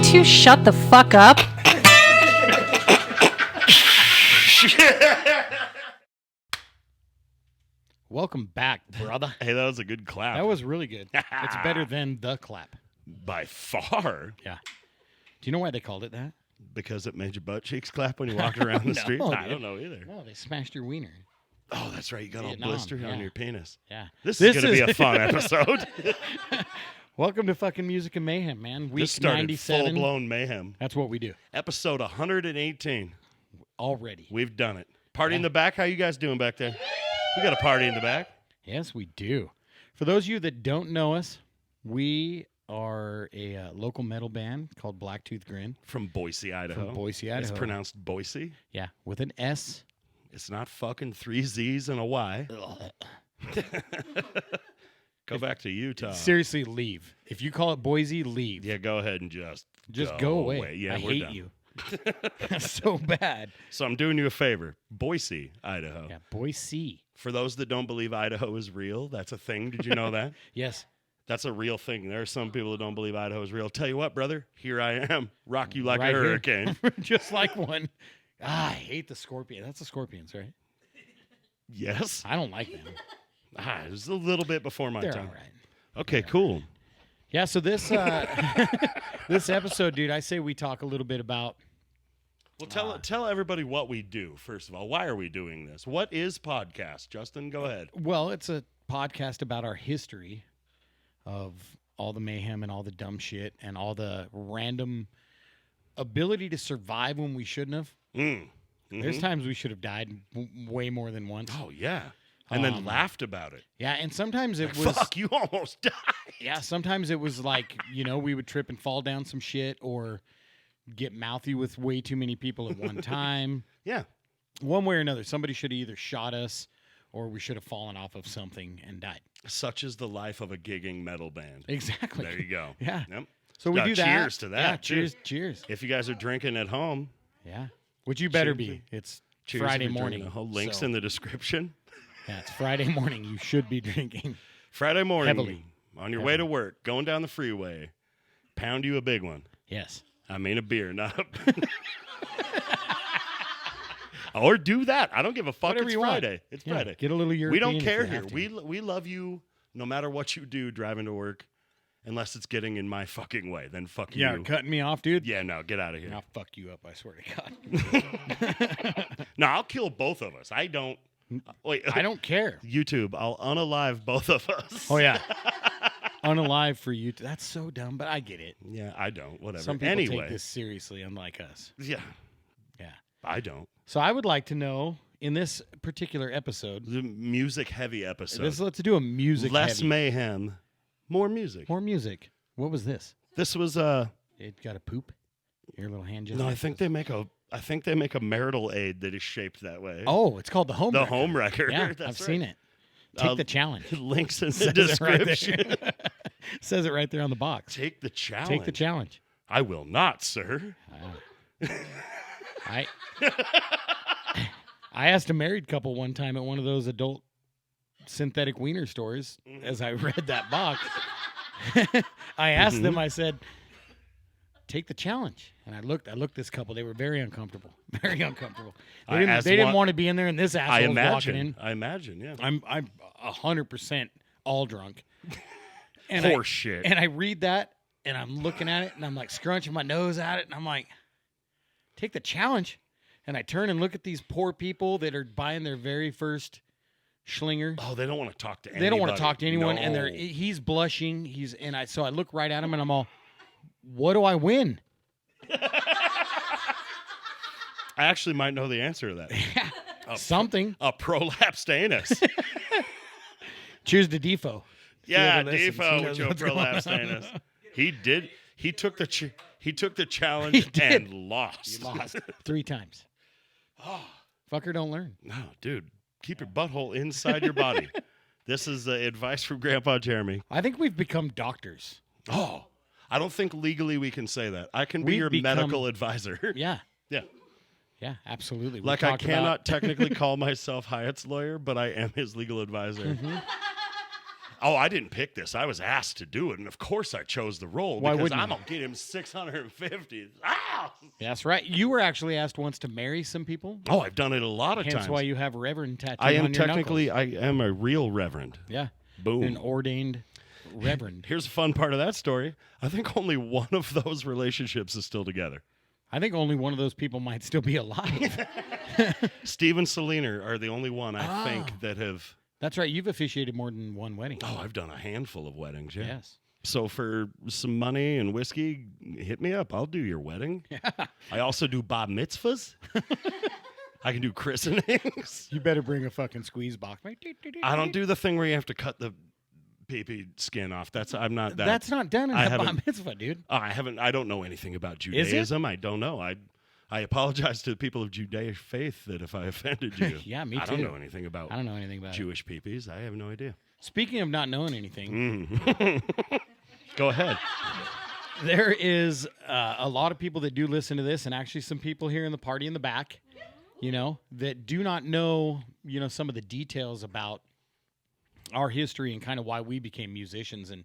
two shut the fuck up? Welcome back, brother. Hey, that was a good clap. That was really good. It's better than the clap. By far. Yeah. Do you know why they called it that? Because it made your butt cheeks clap when you walked around the street? No, I dude. don't know either. No, they smashed your wiener. Oh, that's right. You got a Vietnam, blister yeah. on your penis. Yeah. This is going to be a fun episode. Welcome to fucking Music and Mayhem, man. Week This started 97. full-blown mayhem. That's what we do. Episode 118. Already. We've done it. Party in the back. How you guys doing back there? We got a party in the back. Yes, we do. For those of you that don't know us, we are a local metal band called Blacktooth Grin. From Boise, Idaho. From Boise, Idaho. It's pronounced Boise. Yeah, with an S. It's not fucking 3 Z's and a Y. Go back to Utah. Seriously, leave. If you call it Boise, leave. Yeah, go ahead and just go away. Yeah, I we're hate done. you. So bad. So I'm doing you a favor. Boise, Idaho. Yeah, Boise. For those that don't believe Idaho is real, that's a thing. Did you know that? Yes. That's a real thing. There are some people that don't believe Idaho is real. Tell you what, brother, here I am. Rock you like Right a here. hurricane. Just like one. I hate the scorpion. That's the scorpions, right? Yes. I don't like them. It was a little bit before my They're time. all right. Okay, cool. Yeah, so this this episode, dude, I say we talk a little bit about. Well, tell everybody what we do, first of all. Why are we doing this? What is podcast? Justin, go ahead. Well, it's a podcast about our history of all the mayhem and all the dumb shit and all the random ability to survive when we shouldn't have. There's times we should have died way more than once. Oh, yeah. And then laughed about it. Yeah, and sometimes it was... Fuck, you almost died. Yeah, sometimes it was like, we would trip and fall down some shit or get mouthy with way too many people at one time. Yeah. One way or another. Somebody should have either shot us or we should have fallen off of something and died. Such is the life of a gigging metal band. Exactly. There you go. Yeah. Yep. So we do that. Cheers to that. Yeah, too. cheers. If you guys are drinking at home, Yeah. Which you better Cheers. be. It's cheers Friday if you're morning. drinking at home. Links so- in the description. Yeah, it's Friday morning. You should be drinking. Friday morning, Heavily. on your way to work, going down the freeway, pound you a big one. Yes. I mean a beer, not a... Or do that. I don't give a fuck. Whatever it's you want. Friday. It's Yeah, Friday. get a little European. We don't if care you here. have to. We love you no matter what you do driving to work, unless it's getting in my fucking way. Then fuck Yeah, you. cutting me off, dude. Yeah, no, get out of here. I'll fuck you up, I swear to God. No, I'll kill both of us. I don't... Wait, I don't care. YouTube, I'll unalive both of us. Oh, yeah. Unalive for you. That's so dumb, but I get it. Yeah, I don't. Whatever. Some people anyway. take this seriously, unlike us. Yeah, Yeah. I don't. So I would like to know, in this particular episode, The music-heavy episode. let's do a music Less heavy. mayhem, more music. More music. What was this? This was It got a poop? Your little hand gesture? no, I think they make a marital aid that is shaped that way. Oh, it's called the home the wrecker. home wrecker. Yeah, That's I've right. seen it. Take the challenge. Links in the Says it right description. there. Says it right there on the box. Take the challenge. Take the challenge. I will not, sir. I asked a married couple one time at one of those adult synthetic wiener stores as I read that box. I asked them, I said, take the challenge. And I looked this couple. They were very uncomfortable. Very uncomfortable. They didn't want to be in there, and this asshole was walking in. I imagine, yeah. I'm 100% all drunk. And Horse shit. And I read that, and I'm looking at it, and I'm like scrunching my nose at it, and I'm like, take the challenge. And I turn and look at these poor people that are buying their very first schlinger. Oh, they don't want to talk to anybody. They don't want to talk to anyone, No. and he's blushing. So I look right at him, and I'm all, what do I win? I actually might know the answer to that. Something. A prolapsed anus. Cheers to Defo. Yeah, Whoever listens, he Defo knows with your what's going prolapsed on. anus. He did. He took the challenge He did. and lost. He lost 3 times. Fucker don't learn. No, dude, keep your butthole inside your body. This is advice from Grandpa Jeremy. I think we've become doctors. Oh, I don't think legally we can say that. I can be We've your become- medical advisor. Yeah. Yeah. Yeah, absolutely. We Like I talked cannot about- technically call myself Hyatt's lawyer, but I am his legal advisor. Oh, I didn't pick this. I was asked to do it, and of course I chose the role Why because wouldn't I'm you? gonna get him 650. Ah! That's right. You were actually asked once to marry some people. Oh, I've done it a lot of Hence times. why you have Reverend tattooed I am on your technically, knuckles. I am a real reverend. Yeah. Boom. An ordained reverend. Here's a fun part of that story. I think only one of those relationships is still together. I think only one of those people might still be alive. Steve and Selena are the only one I think Ah. that have. That's right. You've officiated more than one wedding. Oh, I've done a handful of weddings. Yeah. Yes. So for some money and whiskey, hit me up. I'll do your wedding. Yeah. I also do bar mitzvahs. I can do christenings. You better bring a fucking squeeze box. I don't do the thing where you have to cut the pee skin off. I'm not that. That's not done in I a bar haven't- mitzvah, dude. I haven't. I don't know anything about Is it? Judaism. I don't know. I apologize to the people of Judaic faith that if I offended you. Yeah, me I don't too. know anything about I don't know anything about it. Jewish peepees. I have no idea. Speaking of not knowing anything, Go ahead. there is a lot of people that do listen to this, and actually some people here in the party in the back, that do not know, some of the details about our history and kind of why we became musicians and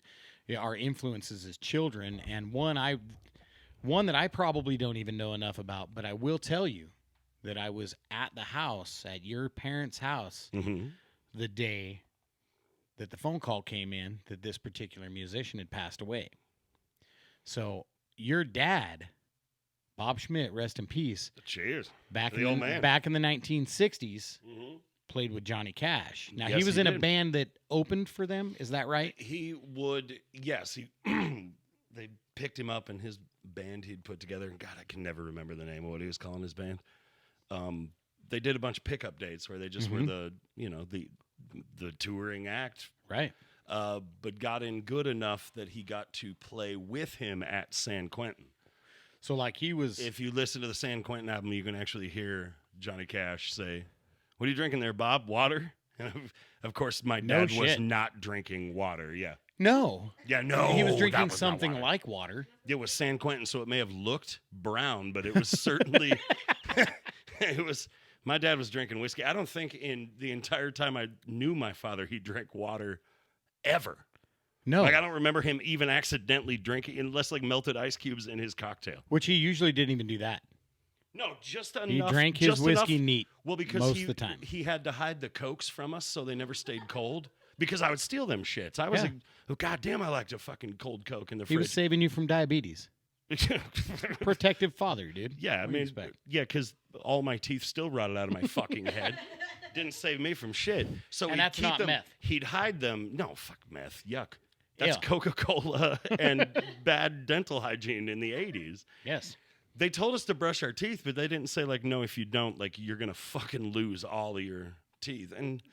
our influences as children. And one that I probably don't even know enough about, but I will tell you that I was at your parents' house, the day that the phone call came in that this particular musician had passed away. So your dad, Bob Schmidt, rest in peace, Cheers. back The in old man. back in the 1960s, played with Johnny Cash. Now Yes, he was he in a did. band that opened for them. Is that right? He would, yes. They picked him up in his band he'd put together, and God, I can never remember the name of what he was calling his band. They did a bunch of pickup dates where they just were the touring act, Right. but got in good enough that he got to play with him at San Quentin. So like he was. If you listen to the San Quentin album, you can actually hear Johnny Cash say, "What are you drinking there, Bob? Water?" And of course, my No dad was shit. not drinking water. Yeah. no. Yeah, no. He was that drinking was not something water. like water. It was San Quentin, so it may have looked brown, but it was certainly. It was. My dad was drinking whiskey. I don't think in the entire time I knew my father, he drank water ever. No. Like, I don't remember him even accidentally drinking, unless like melted ice cubes in his cocktail. Which he usually didn't even do that. No, just enough. He drank his just whiskey enough. neat. Well, because most of the time. he had to hide the Cokes from us so they never stayed cold. Because I would steal them shits. I was Yeah. like, oh, God damn, I liked a fucking cold Coke in the He was fridge. saving you from diabetes. Protective father, dude. Yeah, I What do you mean, expect? yeah, because all my teeth still rotted out of my fucking head. Didn't save me from shit. So And he'd that's keep not them. meth. He'd hide them. No, fuck meth. Yuck. That's Yeah. Coca-Cola and bad dental hygiene in the 80s. Yes. They told us to brush our teeth, but they didn't say, like, no, if you don't, like, you're going to fucking lose all of your teeth. And,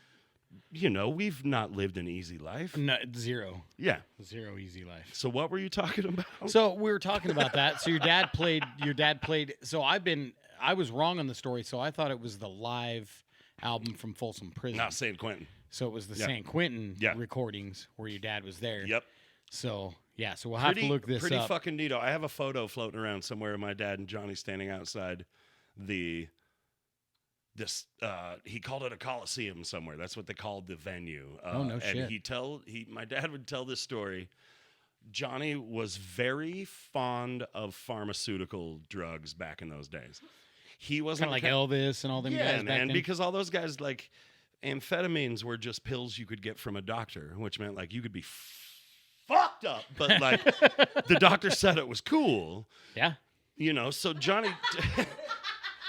we've not lived an easy life. No, zero Yeah. easy life. So what were you talking about? So we were talking about that. So your dad played. So I was wrong on the story. So I thought it was the live album from Folsom Prison. Not San Quentin. So it was the Yeah. San Quentin Yeah. recordings where your dad was there. Yep. So yeah. So we'll have to look this pretty up. fucking neato. I have a photo floating around somewhere of my dad and Johnny standing outside he called it a coliseum somewhere. That's what they called the venue. Oh, no and shit. my dad would tell this story. Johnny was very fond of pharmaceutical drugs back in those days. He wasn't Kind of like Elvis and all them yeah, guys back man, then. because all those guys, like, amphetamines were just pills you could get from a doctor, which meant, like, you could be fucked up, but, like, the doctor said it was cool, Yeah. so Johnny...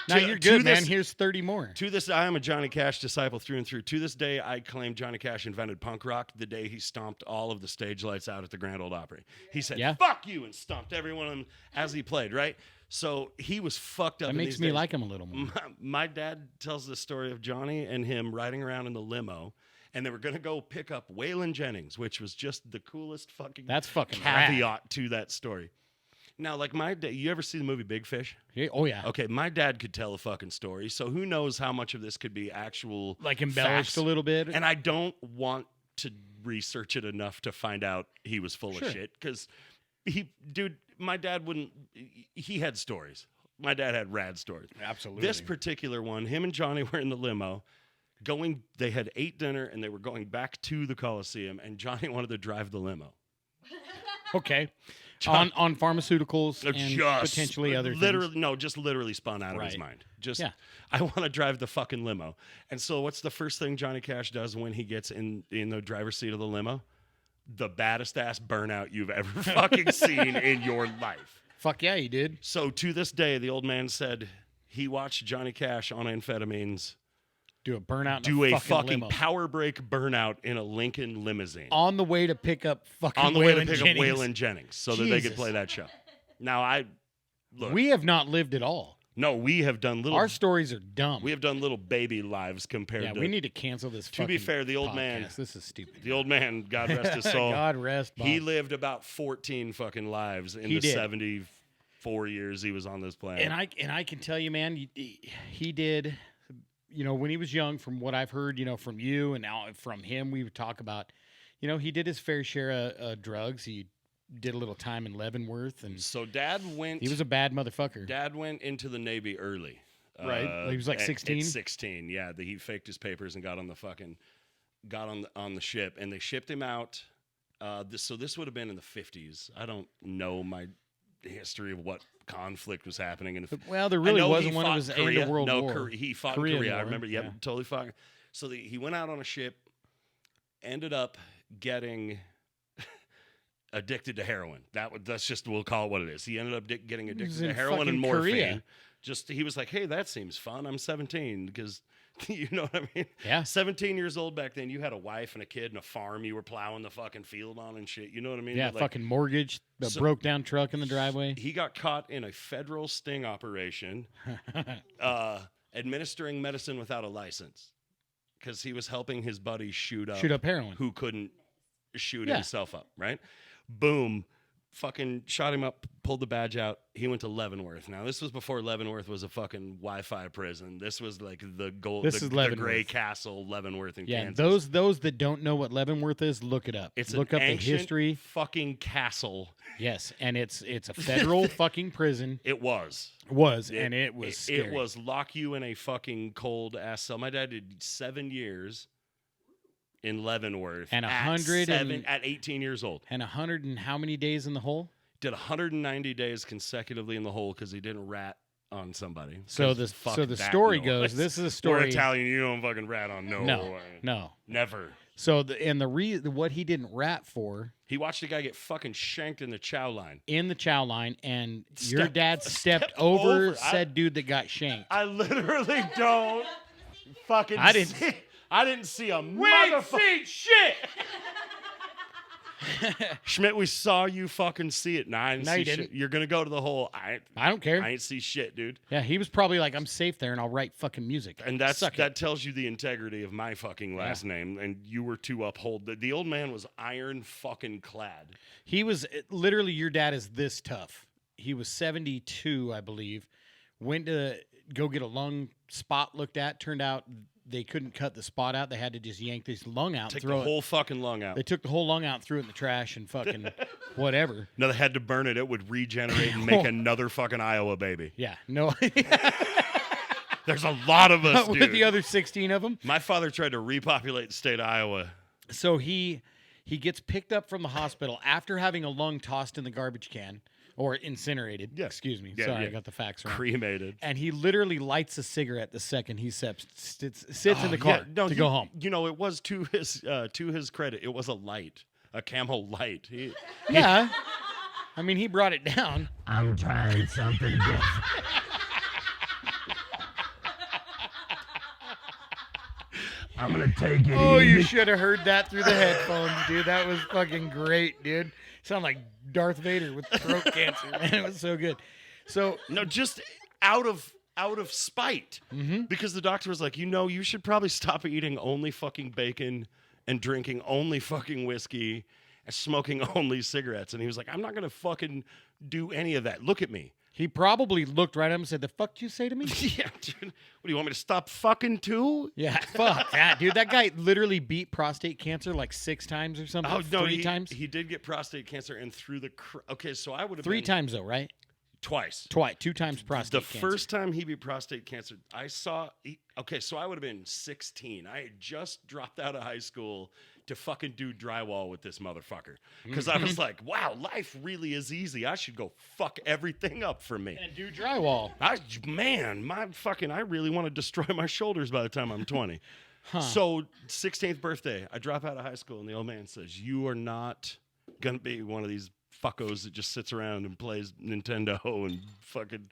Now to- you're to good, man. this- Here's 30 more. To this day, I am a Johnny Cash disciple through and through. To this day, I claim Johnny Cash invented punk rock the day he stomped all of the stage lights out at the Grand Ole Opry. He said, Yeah. fuck you, and stomped every one of them as he played, right? So he was fucked up. That in makes these me days. like him a little more. My dad tells the story of Johnny and him riding around in the limo, and they were going to go pick up Waylon Jennings, which was just the coolest fucking That's fucking rad. caveat to that story. Now, like my dad, you ever see the movie Big Fish? Yeah, oh yeah. Okay, my dad could tell a fucking story, so who knows how much of this could be actual Like embellished facts. a little bit. And I don't want to research it enough to find out he was full Sure. of shit, because my dad wouldn't. He had stories. My dad had rad stories. Absolutely. This particular one, him and Johnny were in the limo. They had ate dinner and they were going back to the Coliseum, and Johnny wanted to drive the limo. Okay. On pharmaceuticals and Just potentially other literally, things. No, just literally spun out of his mind. I want to drive the fucking limo. And so what's the first thing Johnny Cash does when he gets in the driver's seat of the limo? The baddest ass burnout you've ever fucking seen in your life. Fuck yeah, he did. So to this day, the old man said he watched Johnny Cash on amphetamines Do a burnout. do in a fucking fucking limo. power brake burnout in a Lincoln limousine. On the way to pick up fucking On the way to Waylon pick Jennings. up Waylon Jennings so that they could Jesus. play that show. Now, look. We have not lived at all. No, we have done little. Our stories are dumb. We have done little baby lives compared to. we need to cancel this. To be fair, the old podcast. man. This is stupid. The old man, God rest his soul. God rest. Bob. He lived about 14 fucking lives in He the did. 74 years he was on this planet. And I can tell you, man, he did. You know, when he was young, from what I've heard, you know, from you and now from him, we would talk about, you know, he did his fair share of drugs. He did a little time in Leavenworth, and So Dad went. he was a bad motherfucker. Dad went into the Navy early. Right. He was like 16? At 16, yeah. He faked his papers and got on the ship, and they shipped him out. So this would have been in the 50s. I don't know my history of what conflict was happening in the. Well, there really wasn't one. It was Korea. end of World no, War. He fought Korean Korea. I War, remember. Yep, yeah. totally fought. So he went out on a ship, ended up getting addicted to heroin. That's just, we'll call it what it is. He ended up getting addicted was to in heroin and fucking morphine. Korea. He was like, hey, that seems fun. I'm 17 because, you know what I mean? Yeah. 17 years old back then. You had a wife and a kid and a farm you were plowing the fucking field on and shit. You know what I mean? Yeah, But, fucking mortgage, the broke down truck in the driveway. He got caught in a federal sting operation administering medicine without a license because he was helping his buddy shoot up heroin. who couldn't shoot Yeah. himself up, right? Boom. Fucking shot him up, pulled the badge out. He went to Leavenworth. Now, this was before Leavenworth was a fucking Wi-Fi prison. This was like the Gray Castle, Leavenworth in Yeah, Kansas. those that don't know what Leavenworth is, look it up. Look an up the ancient history. fucking castle. Yes, and it's a federal fucking prison. It was. It was scary. It was lock you in a fucking cold ass cell. My dad did 7 years in Leavenworth And at 18 years old. And 100 and how many days in the hole? Did 190 days consecutively in the hole because he didn't rat on somebody. So the story goes. This is a story. We're Italian. You don't fucking rat on No. never. So what he didn't rat for He watched a guy get fucking shanked in the chow line. in the chow line, and your dad stepped over said dude that got shanked. I literally don't fucking. I didn't see a motherfucking shit. Schmidt, we saw you fucking see it. Nah, I didn't No, see you shit. didn't. You're gonna go to the hole. I don't care. I ain't see shit, dude. Yeah, he was probably like, I'm safe there, and I'll write fucking music. And that tells you the integrity of my fucking last name. And you were to uphold the old man was iron fucking clad. He was literally, your dad is this tough. He was 72, I believe. Went to go get a lung spot looked at. Turned out they couldn't cut the spot out. They had to just yank this lung out. Take and throw the whole fucking lung out. They took the whole lung out and threw it in the trash and fucking whatever. No, they had to burn it. It would regenerate and make another fucking Iowa baby. Yeah, no. There's a lot of us, With dude. the other 16 of them. My father tried to repopulate the state of Iowa. So he gets picked up from the hospital after having a lung tossed in the garbage can. Or incinerated. Yeah. Excuse me. Yeah, Sorry, yeah. I got the facts wrong. Cremated. And he literally lights a cigarette the second he sits in the car to go home. You know, it was to his credit. It was a light, a Camel light. Yeah. I mean, he brought it down. I'm trying something different. I'm gonna take it Oh, easy. you should have heard that through the headphones, dude. That was fucking great, dude. Sound like Darth Vader with throat cancer, man. It was so good. So No, just out of spite, because the doctor was like, you should probably stop eating only fucking bacon and drinking only fucking whiskey and smoking only cigarettes. And he was like, I'm not gonna fucking do any of that. Look at me. he probably looked right at him and said, "The fuck did you say to me?" Yeah, dude. What do you want me to stop fucking too? Yeah, fuck that, dude. That guy literally beat prostate cancer like 6 times or something. Oh no, 3 times. He did get prostate cancer and through the. Okay, so I would have 3 been times though, right? Twice. 2 times prostate The cancer. first time he beat prostate cancer, I saw. Okay, so I would have been 16. I had just dropped out of high school to fucking do drywall with this motherfucker because I was like, wow, life really is easy. I should go fuck everything up for me. And do drywall. I really want to destroy my shoulders by the time I'm 20. So 16th birthday, I drop out of high school, and the old man says, "You are not gonna be one of these fuckos that just sits around and plays Nintendo and fucking."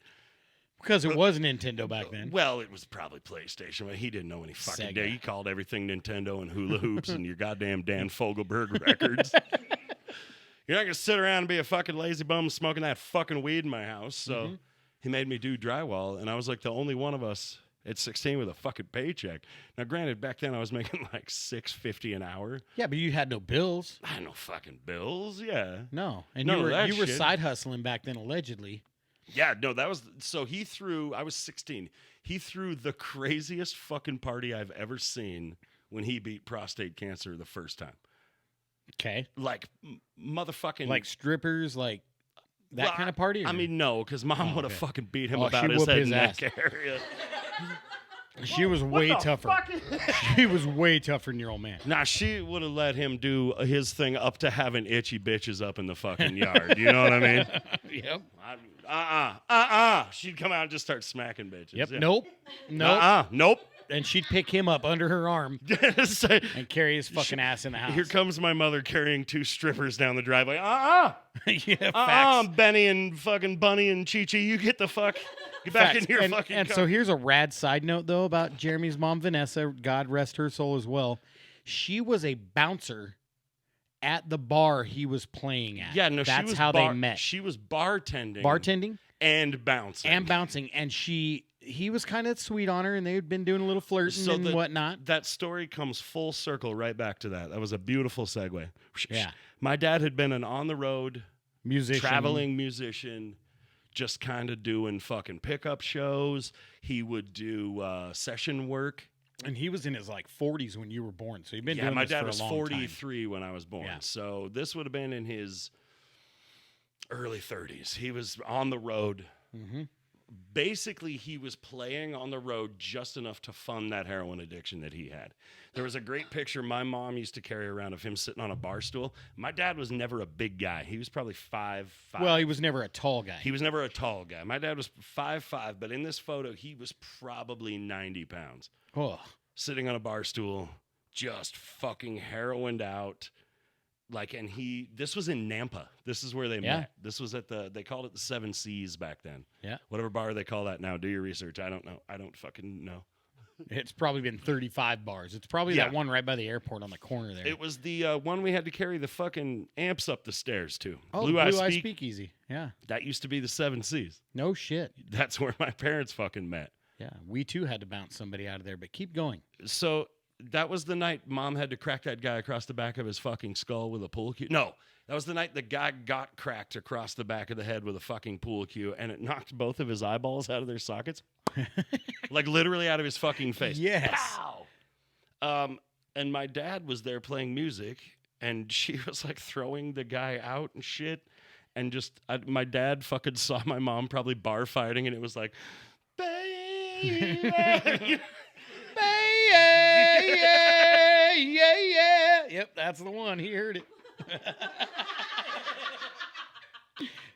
Because it was Nintendo back then. Well, it was probably PlayStation, but he didn't know any fucking Sega. day. He called everything Nintendo and hula hoops and your goddamn Dan Fogelberg records. You're not gonna sit around and be a fucking lazy bum smoking that fucking weed in my house. So he made me do drywall, and I was like the only one of us at 16 with a fucking paycheck. Now, granted, back then I was making like $6.50 an hour. Yeah, but you had no bills. I had no fucking bills. Yeah. No. And None you of that were shit. side hustling back then, allegedly. Yeah, no, that was so he threw. I was 16. He threw the craziest fucking party I've ever seen when he beat prostate cancer the first time. Okay. Like motherfucking Like strippers, like that Well, kind of party? I or- mean, no, because mom would have okay. fucking beat him Oh, about she his whooped head his and ass. neck area. she was way the tougher. fuck? She was way tougher than your old man. Nah, she would have let him do his thing up to having itchy bitches up in the fucking yard. You know what I mean? Yep. She'd come out and just start smacking bitches. Yep. Yeah. Nope. Nope. Nope. And she'd pick him up under her arm Say, and carry his fucking ass in the house. here comes my mother carrying 2 strippers down the driveway. Yeah, facts. Benny and fucking Bunny and Chi-Chi, you get the fuck. Get back Facts. in your and, fucking and car. so here's a rad side note, though, about Jeremy's mom, Vanessa. God rest her soul as well. She was a bouncer at the bar he was playing at. Yeah, no, That's she was how they met. She was bartending. Bartending and bouncing. and bouncing. And he was kind of sweet on her, and they had been doing a little flirting So and whatnot. That story comes full circle right back to that. That was a beautiful segue. Yeah. My dad had been an on-the-road, Musician. traveling musician, just kind of doing fucking pickup shows. He would do session work. And he was in his, 40s when you were born. So he'd been Yeah, doing my this dad for was a long 43 when I was born. Yeah. So this would have been in his early 30s. He was on the road. time. Mm-hmm. Basically, he was playing on the road just enough to fund that heroin addiction that he had. There was a great picture my mom used to carry around of him sitting on a bar stool. My dad was never a big guy. He was probably 5'5". Well, he was never a tall guy. He was never a tall guy. My dad was 5'5", but in this photo, he was probably 90 pounds. Oh. Sitting on a bar stool, just fucking heroined out. This was in Nampa. This is where they Yeah. met. This was they called it the 7 Seas back then. Yeah. Whatever bar they call that now. Do your research. I don't know. I don't fucking know. It's probably been 35 bars. It's probably Yeah. that one right by the airport on the corner there. It was the one we had to carry the fucking amps up the stairs to. Oh, Blue Eye Speak. Speakeasy. Yeah. That used to be the 7 Seas. No shit. That's where my parents fucking met. Yeah. We too had to bounce somebody out of there, but keep going. So that was the night Mom had to crack that guy across the back of his fucking skull with a pool cue. No, that was the night the guy got cracked across the back of the head with a fucking pool cue, and it knocked both of his eyeballs out of their sockets. Like literally out of his fucking face. Yes. Pow! And my dad was there playing music, and she was like throwing the guy out and shit. And my dad fucking saw my mom probably bar fighting, and it was like, baby. Yeah. Yep, that's the one. He heard it.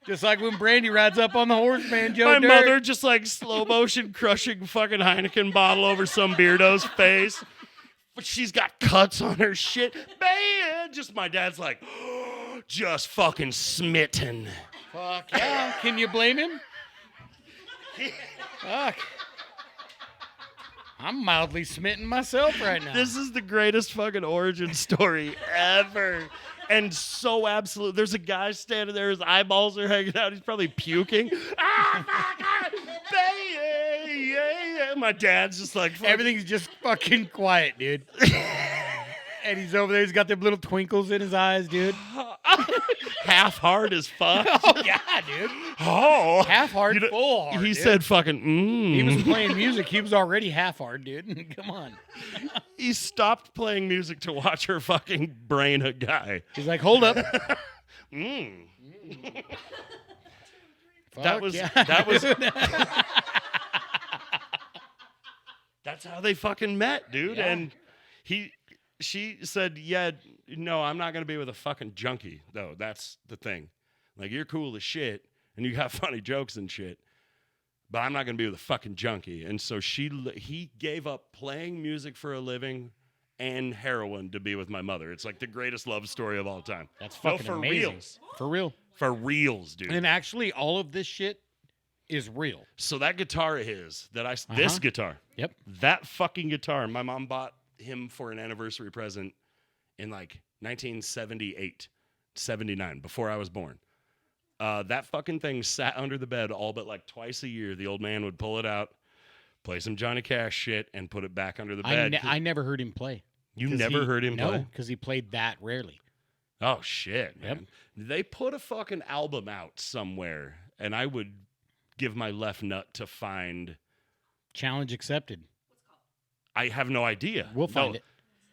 Just like when Brandy rides up on the horse, man, Joe My Dirt. mother just like slow motion crushing fucking Heineken bottle over some beardo's face. But she's got cuts on her shit. Man, just my dad's like, just fucking smitten. Fuck yeah. Can you blame him? Fuck. I'm mildly smitten myself right now. This is the greatest fucking origin story ever. And so absolute. There's a guy standing there, his eyeballs are hanging out. He's probably puking. My dad's just like, Everything's just fucking quiet, dude. And he's over there. He's got them little twinkles in his eyes, dude. half hard as fuck. Oh, yeah, dude. Oh. Half hard, full hard. He dude. said fucking, He was playing music. He was already half hard, dude. Come on. He stopped playing music to watch her fucking brain a guy. He's like, hold up. That Fuck was yeah. that was that's how they fucking met, dude. Yeah. And she said, "Yeah, no, I'm not gonna be with a fucking junkie, though. That's the thing. Like, you're cool as shit, and you got funny jokes and shit, but I'm not gonna be with a fucking junkie." And so he gave up playing music for a living and heroin to be with my mother. It's like the greatest love story of all time. That's No, fucking for amazing. reals. For real. For reals, dude. And actually, all of this shit is real. So that guitar of his, this guitar, Yep. that fucking guitar, my mom bought him for an anniversary present in like 1978, 79, before I was born. That fucking thing sat under the bed all but like twice a year. The old man would pull it out, play some Johnny Cash shit, and put it back under the bed. I never heard him play. You never heard him play? No, because he played that rarely. Oh, shit, man. Yep. They put a fucking album out somewhere, and I would give my left nut to find... Challenge accepted. I have no idea. We'll find it.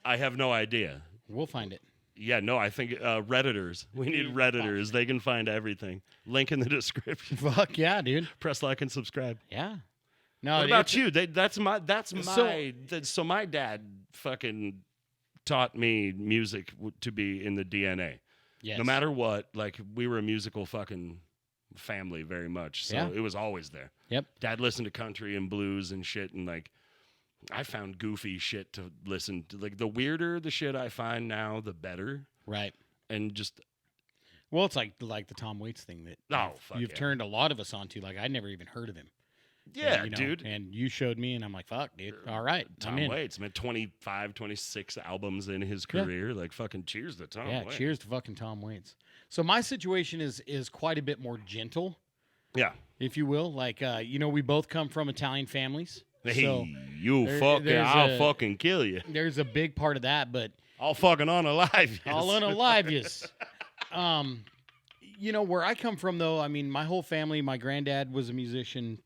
I have no idea. We'll find it. Yeah, no, I think Redditors. We need Redditors. They can find everything. Link in the description. Fuck yeah, dude. Press like and subscribe. Yeah. No, What about you? So my dad fucking taught me music to be in the DNA. Yes. No matter what, like, we were a musical fucking family very much. So Yeah. it was always there. Yep. Dad listened to country and blues and shit, and like, I found goofy shit to listen to. Like, the weirder the shit I find now, the better. Right. And just, Well, it's like the Tom Waits thing that you've yeah. turned a lot of us onto. Like, I'd never even heard of him. yeah, You know, dude. And you showed me, and I'm like, fuck, dude. All right. Tom I'm in. Waits, man, 25, 26 albums in his Yeah. career. Like, fucking cheers to Tom Yeah, Waits. cheers to fucking Tom Waits. So my situation is quite a bit more gentle, Yeah. if you will. Like, we both come from Italian families. Hey, So I'll fucking kill you. there's a big part of that, but I'll fucking unalive you. I'll unalive yous. Where I come from, though, I mean, my whole family, my granddad was a musician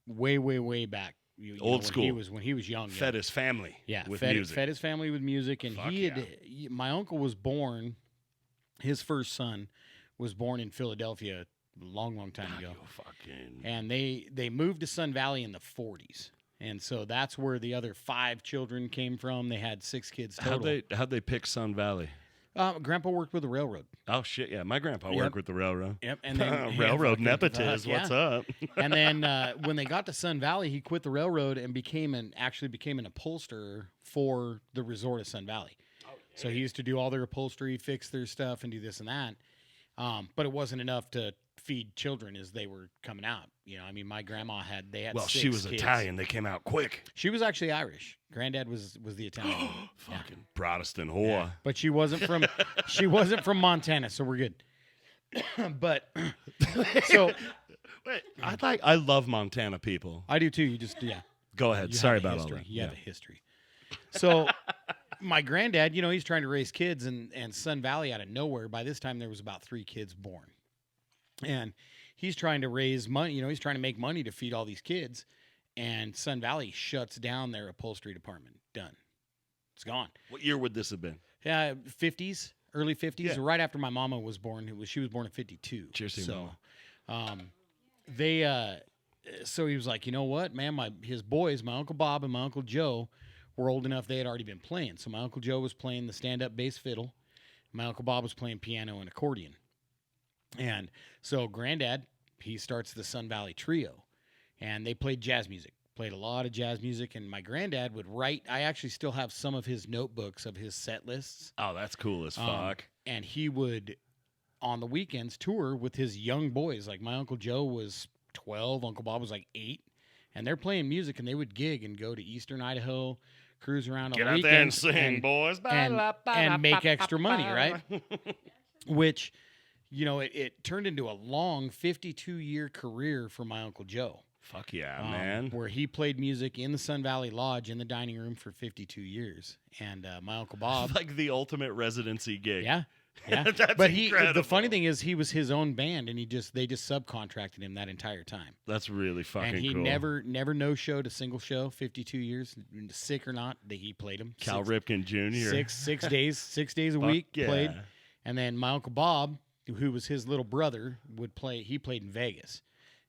way, way, way back. Old school. When he was young. Fed his family with music. Fed his family with music, and Fuck my uncle was born. His first son was born in Philadelphia a long, long time ago, and they moved to Sun Valley in the 40s, and so that's where the other 5 children came from. They had 6 kids total. How'd they pick Sun Valley? Grandpa worked with the railroad. Oh shit, yeah, my grandpa worked with the railroad. Yep, and then Railroad fucking nepotiz. fuck, What's up? And then when they got to Sun Valley, he quit the railroad and became an upholsterer for the resort of Sun Valley. So he used to do all their upholstery, fix their stuff, and do this and that. But it wasn't enough to feed children as they were coming out. I mean, my grandma had 6 she was kids. Italian. They came out quick. She was actually Irish. Granddad was the Italian one. Fucking Protestant whore. Yeah. But she wasn't from Montana, so we're good. But so Wait, I love Montana people. I do too. You just Go ahead. You Sorry have a about all history. that. You have a history. So my granddad, he's trying to raise kids, and Sun Valley out of nowhere. By this time, there was about 3 kids born, and he's trying to raise money. He's trying to make money to feed all these kids, and Sun Valley shuts down their upholstery department. Done. It's gone. What year would this have been? 50s, early 50s, Yeah. right after my mama was born. She was born in 52. Cheers to you, so, Mama. so he was like, you know what, man, his boys, my Uncle Bob and my Uncle Joe, were old enough they had already been playing. So my Uncle Joe was playing the stand-up bass fiddle. My Uncle Bob was playing piano and accordion. And so Granddad, he starts the Sun Valley Trio. And they played jazz music, played a lot of jazz music. And my granddad would write. I actually still have some of his notebooks of his set lists. Oh, that's cool as fuck. And he would, on the weekends, tour with his young boys. Like my Uncle Joe was 12, Uncle Bob was like 8. And they're playing music, and they would gig and go to eastern Idaho, cruise around on Get the out weekends. there and sing, boys. And make extra money, right? Which, it turned into a long 52-year career for my Uncle Joe. Fuck yeah, man. Where he played music in the Sun Valley Lodge in the dining room for 52 years. And my Uncle Bob. Like the ultimate residency gig. Yeah. Yeah. That's but incredible. The funny thing is he was his own band, and they just subcontracted him that entire time. That's really fucking cool. And he never no-showed a single show, 52 years, sick or not, that he played him. Cal Ripken Jr. Six days a Fuck week yeah. played. And then my Uncle Bob, who was his little brother, he played in Vegas.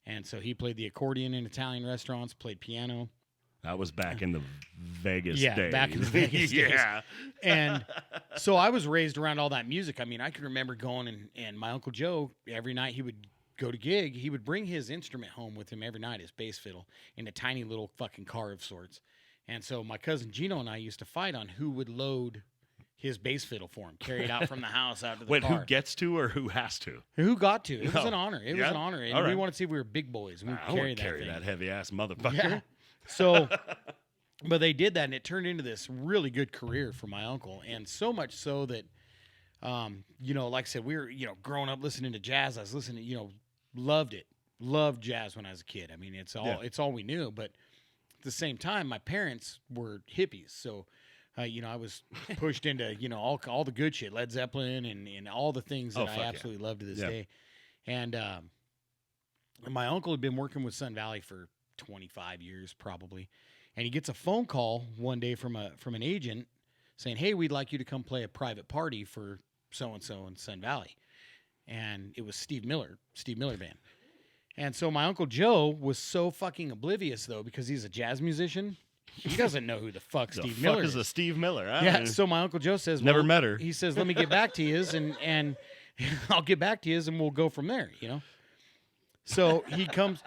And so he played the accordion in Italian restaurants, played piano. That was back in the Vegas Yeah, days. back in the Vegas days. Yeah. And so I was raised around all that music. I mean, I can remember going and my Uncle Joe, every night he would go to gig, he would bring his instrument home with him every night, his bass fiddle, in a tiny little fucking car of sorts. And so my cousin Gino and I used to fight on who would load his bass fiddle for him, carry it out from the house out to the Wait, car. who gets to or who has to? Who got to? It was Oh, an honor. It was yeah? an honor. And All we right. wanted to see if we were big boys. And we I would wouldn't carry carry that that thing. heavy ass motherfucker. Yeah. So, but they did that, and it turned into this really good career for my uncle. And so much so that, you know, like I said, we were, you know, growing up listening to jazz. I was listening, you know, loved it. Loved jazz when I was a kid. I mean, it's all we knew. But at the same time, my parents were hippies. So, you know, I was pushed into, you know, all the good shit, Led Zeppelin and all the things that I absolutely love to this day. And my uncle had been working with Sun Valley for 25 years probably. And he gets a phone call one day from an agent saying, "Hey, we'd like you to come play a private party for so-and-so in Sun Valley." And it was Steve Miller Band. And so my Uncle Joe was so fucking oblivious, though, because he's a jazz musician. He doesn't know who the fuck Steve Miller is. Is a Steve Miller? Yeah, so my Uncle Joe says, Never well, met her. He says, "Let me get back to you, and I'll get back to you, and we'll go from there," you know? So he comes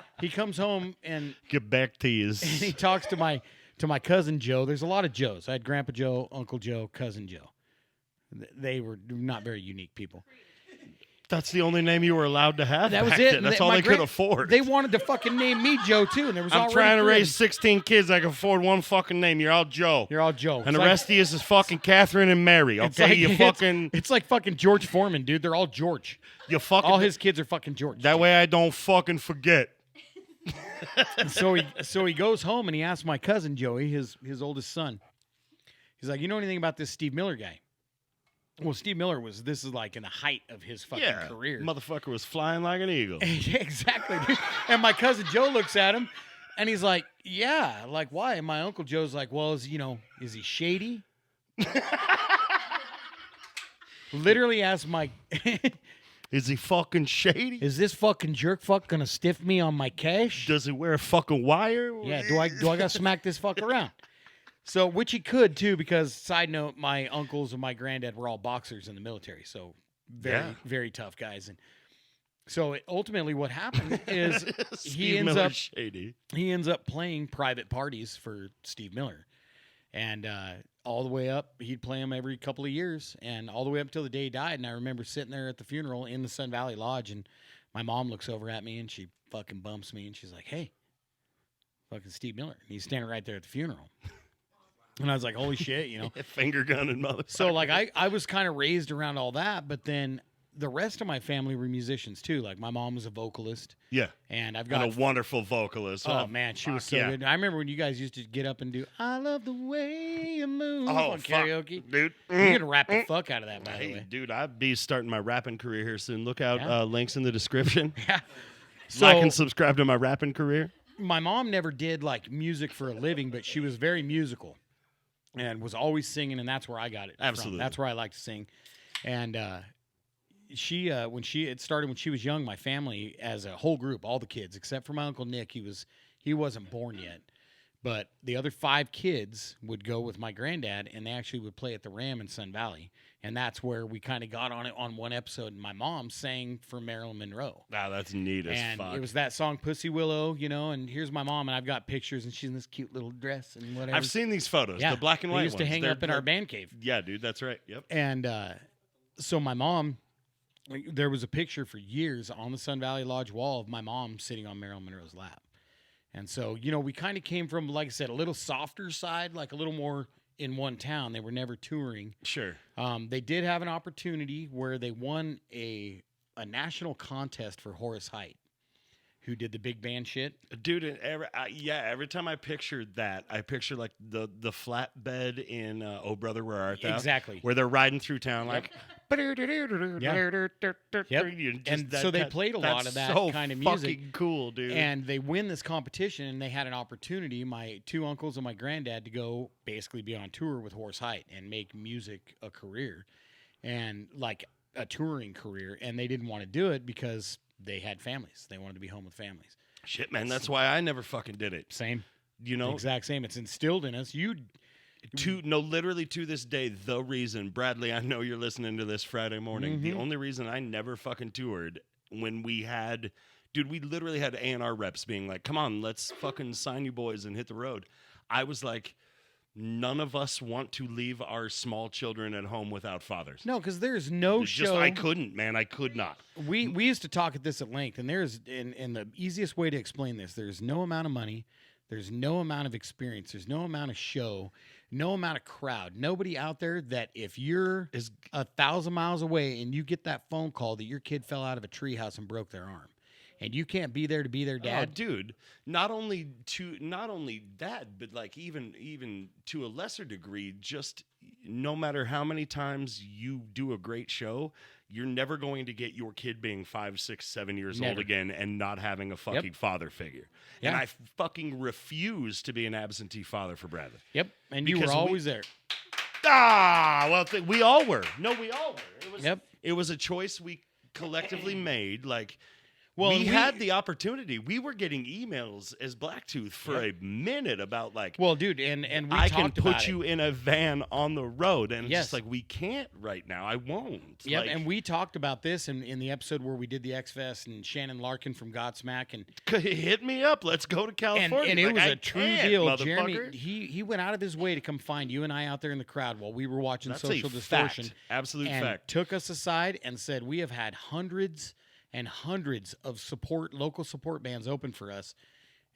home, and Get back to you. he talks to my cousin Joe. There's a lot of Joes. I had Grandpa Joe, Uncle Joe, Cousin Joe. They were not very unique people. That's the only name you were allowed to have. That was back it. then. That's all they could afford. They wanted to fucking name me Joe too, and there was I'm already trying to three of raise them. 16 kids. I can afford one fucking name. You're all Joe. You're all Joe. And the rest of you is fucking Catherine and Mary. It's Okay, like- you fucking, It's like fucking George Foreman, dude. They're all George. you fucking. All his kids are fucking George. That way I don't fucking forget. So he goes home and he asks my cousin Joey, his oldest son. He's like, "You know anything about this Steve Miller guy?" Well, Steve Miller this is like in the height of his fucking career. Motherfucker was flying like an eagle. Exactly, dude. And my cousin Joe looks at him and he's like, "Yeah, like why?" And my Uncle Joe's like, "Well, is he shady?" Literally asked my Is he fucking shady? "Is this fucking jerk fuck gonna stiff me on my cash?" Does he wear a fucking wire? Yeah, do I gotta smack this fuck around? So, which he could too, because side note, my uncles and my granddad were all boxers in the military, so very tough guys. And so ultimately, what happened is he ends up playing private parties for Steve Miller, and all the way up, he'd play them every couple of years, and all the way up until the day he died. And I remember sitting there at the funeral in the Sun Valley Lodge, and my mom looks over at me and she fucking bumps me, and she's like, "Hey, fucking Steve Miller," and he's standing right there at the funeral. And I was like, holy shit, you know. Finger gunning motherfucker. So, like, I was kind of raised around all that, but then the rest of my family were musicians, too. Like, my mom was a vocalist. Yeah. And I've got a wonderful vocalist. Oh, man, she was so good. I remember when you guys used to get up and do "I Love the Way You Move" on karaoke. Dude. You're going to rap the fuck out of that, by the way. Dude, I'd be starting my rapping career here soon. Look out, links in the description. Yeah. Like and subscribe to my rapping career. My mom never did, like, music for a living, but she was very musical. And was always singing, and that's where I got it Absolutely. from. That's where I like to sing. And it started when she was young, my family as a whole group, all the kids, except for my Uncle Nick, he wasn't born yet. But the other 5 kids would go with my granddad, and they actually would play at the Ram in Sun Valley. And that's where we kind of got on it on one episode. And my mom sang for Marilyn Monroe. Wow, that's neat as and fuck. it was that song "Pussy Willow," you know. And here's my mom, and I've got pictures, and she's in this cute little dress and whatever. I've seen these photos, Yeah, the black and white they used ones. to hang They're- up in our band cave. Yeah, dude, that's right. Yep. And so my mom, there was a picture for years on the Sun Valley Lodge wall of my mom sitting on Marilyn Monroe's lap. And so, you know, we kind of came from, like I said, a little softer side, like a little more in one town. They were never touring. Sure. They did have an opportunity where they won a national contest for Horace Heidt, who did the big band shit. Dude, and every time I pictured that, I picture like the flatbed in Oh Brother, Where Art Thou? Exactly. Where they're riding through town like... Yep. And so they played a lot of that so kind of music. Fucking cool, dude. And they win this competition, and they had an opportunity, my 2 uncles and my granddad, to go basically be on tour with Horace Heidt and make music a career, and like a touring career. And they didn't want to do it because they had families. They wanted to be home with families. Shit, man. That's why I never fucking did it. Same. You know, Exact same. It's instilled in us. literally to this day, the reason, Bradley, I know you're listening to this Friday morning. The only reason I never fucking toured when we had, dude, we literally had A&R reps being like, come on, let's fucking sign you boys and hit the road. I was like, none of us want to leave our small children at home without fathers. No, because there's no It's show. just, I couldn't, man. I could not. We used to talk at this at length, and there's in the easiest way to explain this, there's no amount of money, there's no amount of experience, there's no amount of show, no amount of crowd, nobody out there that if you're 1,000 miles away and you get that phone call that your kid fell out of a treehouse and broke their arm, and you can't be there to be their dad. Oh, dude, not only that, but like even to a lesser degree, just no matter how many times you do a great show, you're never going to get your kid being 5, 6, 7 years old again and not having a fucking father figure. Yeah. And I fucking refuse to be an absentee father for Bradley. Yep, and Because you were always there. Well, we all were. No, we all were. It was a choice we collectively made. Like, we had the opportunity. We were getting emails as Blacktooth for a minute about like, well, dude, and we I talked can about put it. you in a van on the road, and it's Yes. just like, we can't right now. I won't. Yep, Like, and we talked about this in the episode where we did the X Fest and Shannon Larkin from Godsmack and hit me up. Let's go to California. and it Like, was I a true can't, deal. Jeremy, motherfucker. he went out of his way to come find you and I out there in the crowd while we were watching That's Social a Distortion. fact. Absolute and fact. took us aside and said, we have had hundreds and hundreds of local support bands open for us,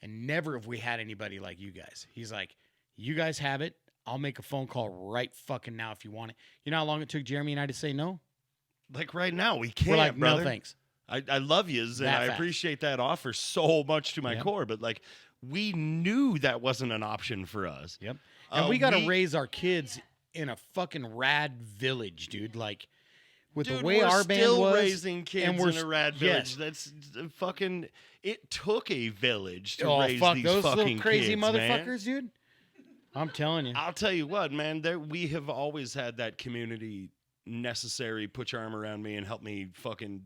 and never have we had anybody like you guys. He's like, you guys have it. I'll make a phone call right fucking now if you want it. You know how long it took Jeremy and I to say no? Like right now, we can't, We're like, brother. no thanks. I love yous, and That I fast. appreciate that offer so much to my Yep. core, but like, we knew that wasn't an option for us. Yep. And we got to raise our kids in a fucking rad village, dude. Like, with Dude, the way we're our band still was, raising kids and we're in a rad yes. village. That's fucking. It took a village to oh raise fuck these those fucking little crazy kids, man. motherfuckers, dude. I'm telling you. I'll tell you what, man. We have always had that community necessary. Put your arm around me and help me fucking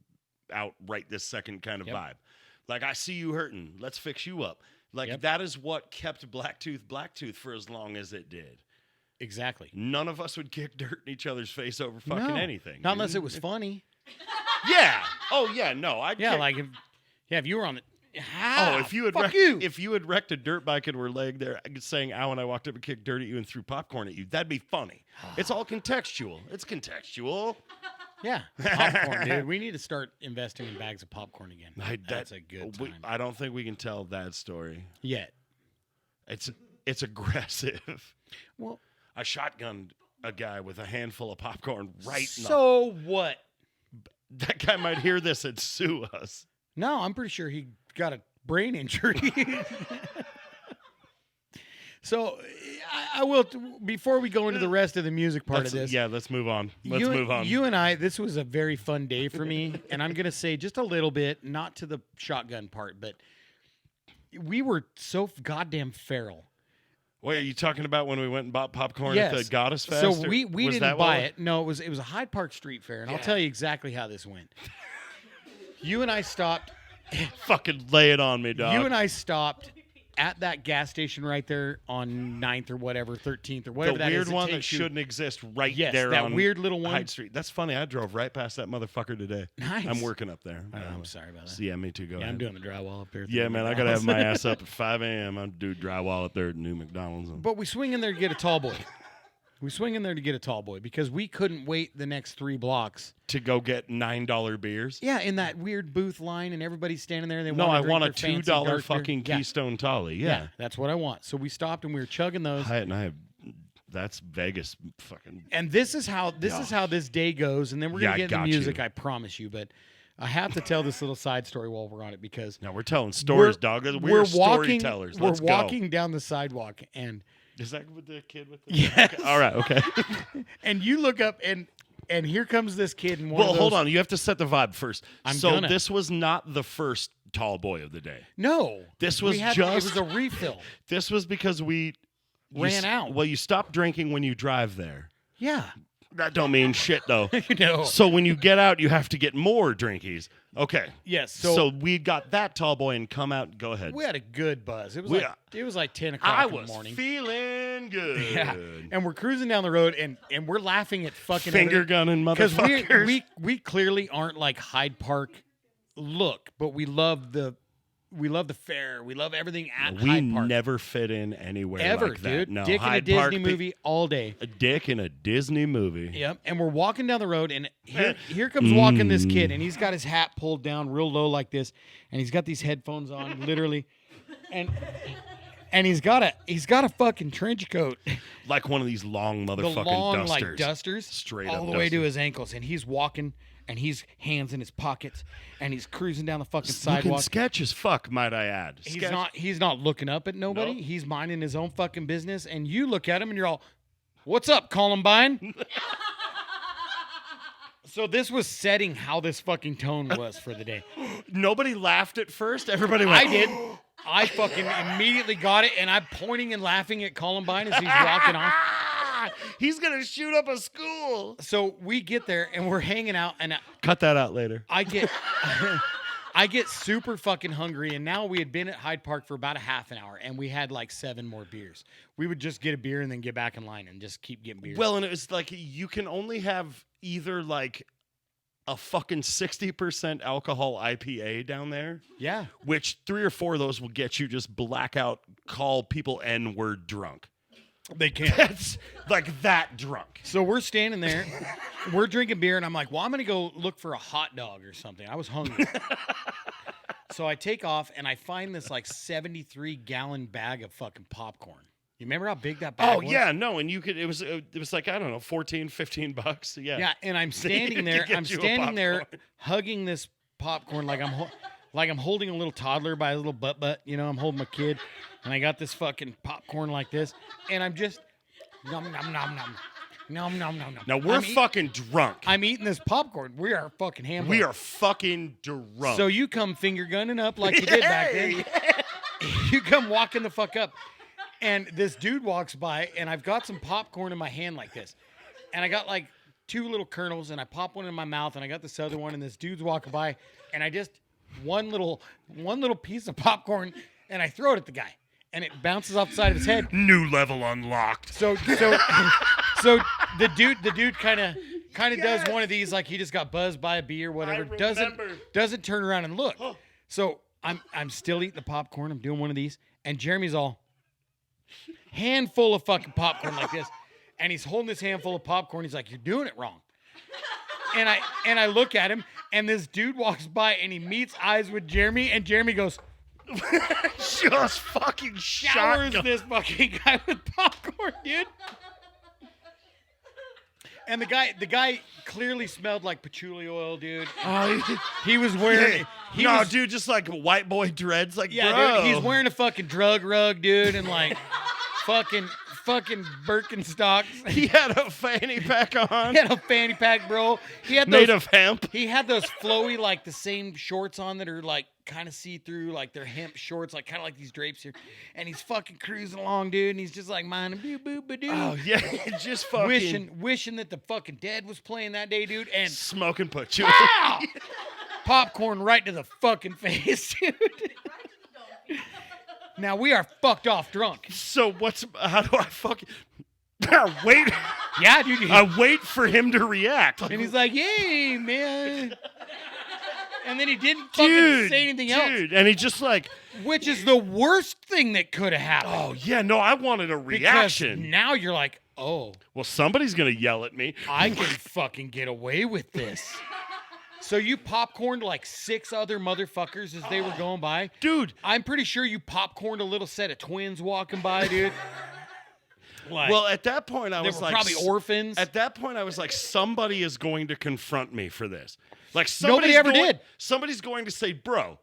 out right this second kind of vibe. Like, I see you hurting. Let's fix you up. Like, that is what kept Blacktooth for as long as it did. Exactly. None of us would kick dirt in each other's face over fucking anything. Not dude. unless it was funny. Yeah. Oh yeah. No. I'd Yeah, kick- like if you were on the if you had if you had wrecked a dirt bike and were laying there saying "ow" and I walked up and kicked dirt at you and threw popcorn at you, that'd be funny. It's all contextual. It's contextual. Yeah, popcorn, dude. We need to start investing in bags of popcorn again. That's a good time. I don't think we can tell that story Yet. It's aggressive. Well, I shotgunned a guy with a handful of popcorn right in the. so what? That guy might hear this and sue us. No, I'm pretty sure he got a brain injury. So I will, before we go into the rest of the music part of this. Yeah, let's move on. Let's move on. You and I, this was a very fun day for me. And I'm going to say just a little bit, not to the shotgun part, but we were so goddamn feral. Wait, are you talking about when we went and bought popcorn Yes. at the Goddess Fest? So or we was didn't that buy what- it. No, it was a Hyde Park Street Fair, and I'll tell you exactly how this went. You and I stopped. Fucking lay it on me, dog. You and I stopped at that gas station right there on 9th or whatever, 13th or whatever the that weird is. one that shouldn't exist right Yes, there that on weird little one. Hyde Street. That's funny. I drove right past that motherfucker today. Nice. I'm working up there. Oh, I'm sorry about that. Yeah, me too. Go Yeah, ahead. I'm doing the drywall up there. Yeah, man, I gotta have my ass up at 5 a.m. I'm do drywall up there at New McDonald's. But we swing in there to get a tall boy. We swing in there to get a tall boy because we couldn't wait the next 3 blocks. To go get $9 beers. Yeah, in that weird booth line, and everybody's standing there. And they No, I want want a their fancy $2 dark beer. fucking Yeah. Keystone Tolly. Yeah. That's what I want. So we stopped and we were chugging those. And I have. That's Vegas fucking. And this is how this day goes, and then we're gonna Yeah, get into got music. you. I promise you. But I have to tell this little side story while we're on it because No, we're telling stories, dog. We're storytellers. We're Let's go. walking down the sidewalk, and Is that with the kid with the? Yes. Okay. All right. Okay. and you look up, and here comes this kid. And Well, hold on. You have to set the vibe first. I'm so gonna. this was not the first tall boy of the day. No, This was it just- was a refill. This was because you Ran out. Well, you stop drinking when you drive there. Yeah, That don't mean shit though. No. So when you get out, you have to get more drinkies. Okay. Yes. So we got that tall boy and come out. Go ahead. We had a good buzz. It was like 10 o'clock I in the was morning. feeling good. Yeah. And we're cruising down the road and we're laughing at fucking Finger gunning motherfuckers. Because we clearly aren't like Hyde Park look, but we love the fair. We love everything at We Hyde Park. never fit in anywhere Ever, like that. dude. No, Dick Hyde in a Park Disney movie all day. A dick in a Disney movie. Yep. And we're walking down the road, and here comes walking this kid, and he's got his hat pulled down real low like this, and he's got these headphones on, literally, and he's got a fucking trench coat, Like one of these long motherfucking the long dusters. like dusters, Straight all up the way to dusters. his ankles, and he's walking, and he's hands in his pockets, and he's cruising down the fucking Looking sidewalk. sketch as fuck, might I add. He's not looking up at nobody. No. He's minding his own fucking business. And you look at him and you're all, "What's up, Columbine?" So this was setting how this fucking tone was for the day. Nobody laughed at first. Everybody went, I did. I fucking immediately got it, and I'm pointing and laughing at Columbine as he's walking off. He's going to shoot up a school. So we get there and we're hanging out, and Cut that out later. I get super fucking hungry, and now we had been at Hyde Park for about a half an hour, and we had like 7 more beers. We would just get a beer and then get back in line and just keep getting beers. Well, and it was like you can only have either like a fucking 60% alcohol IPA down there, yeah. which 3 or 4 of those will get you just blackout, call people N-word drunk. They can't. That's like that drunk. So we're standing there, we're drinking beer, and I'm like, well, I'm going to go look for a hot dog or something. I was hungry. So I take off, and I find this like 73-gallon bag of fucking popcorn. You remember how big that bag was? Oh, yeah, no, and you could, it was like, I don't know, $14-15. Yeah. Yeah, and I'm standing there, hugging this popcorn like I'm holding a little toddler by a little butt, you know, I'm holding my kid, and I got this fucking popcorn like this, and I'm just nom nom nom nom. Nom nom nom nom. Now we're fucking drunk. I'm eating this popcorn. We are fucking hammered. We are fucking drunk. So you come finger gunning up like you did back then. You come walking the fuck up. And this dude walks by, and I've got some popcorn in my hand like this. And I got like 2 little kernels, and I pop one in my mouth, and I got this other one, and this dude's walking by, and I just one little piece of popcorn, and I throw it at the guy, and it bounces off the side of his head. New level unlocked. So the dude kind of does one of these like he just got buzzed by a bee or whatever. Doesn't turn around and look. So I'm still eating the popcorn. I'm doing one of these, and Jeremy's all handful of fucking popcorn like this, and he's holding this handful of popcorn. He's like, "You're doing it wrong." And I look at him, and this dude walks by, and he meets eyes with Jeremy, and Jeremy goes, just fucking showers shotgun. this fucking guy with popcorn, dude. And the guy clearly smelled like patchouli oil, dude. He was wearing. Dude, just like white boy dreads, like yeah, bro. dude. He's wearing a fucking drug rug, dude, and like fucking Birkenstocks. He had a fanny pack on. He had a fanny pack, bro. He had made those, of hemp. He had those flowy, like the same shorts on that are like kind of see through, like they're hemp shorts, like kind of like these drapes here. And he's fucking cruising along, dude. And he's just like minding boo boo ba doo. Oh yeah, just fucking wishing that the fucking Dead was playing that day, dude. And smoking patchouli. pow! Popcorn right to the fucking face, dude. Now we are fucked off drunk. So how do I fucking wait? Yeah, dude. I wait for him to react. And he's like, "Yay, man!" And then he didn't fucking say anything else. And he just like, which is the worst thing that could have happened. oh yeah, no, I wanted a reaction. Because now you're like, oh, well, somebody's gonna yell at me. I can fucking get away with this. So you popcorned like 6 other motherfuckers as they were going by. Dude. I'm pretty sure you popcorned a little set of twins walking by, dude. Like, well, at that point, I was like, probably orphans. At that point, I was like, somebody is going to confront me for this. Like nobody ever did. Somebody's going to say, bro,